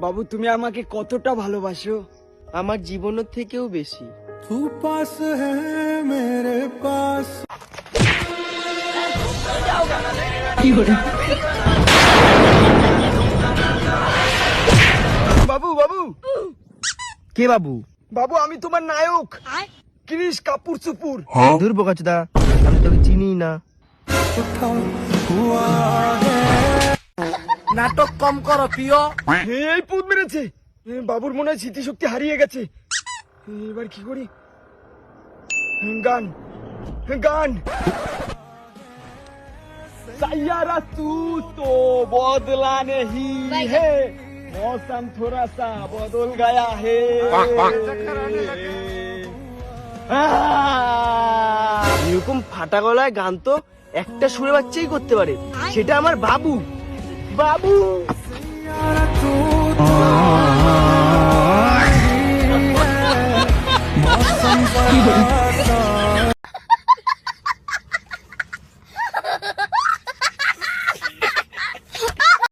বাবু তুমি আমাকে কতটা ভালোবাসো? আমার জীবনের থেকেও বেশি। तू पास है मेरे पास। বাবু বাবু কে বাবু? বাবু আমি তোমার নায়ক ক্রিশ কাপুর চুপুর। দূর বোকাচোদা, আমি তোকে চিনি না। নাটক কম করো প্রিয়। এই পুত মেরেছে। বাবুর মনে হয় স্মৃতিশক্তি হারিয়ে গেছে। এবার কি করি? গান গান सैयारा तू तो बदला नहीं है मौसम थोड़ा सा बदल गया है এরকম ফাটা গলায় গান তো একটা সুরে বাচ্চাই করতে পারে, সেটা আমার বাবু। বাবু तू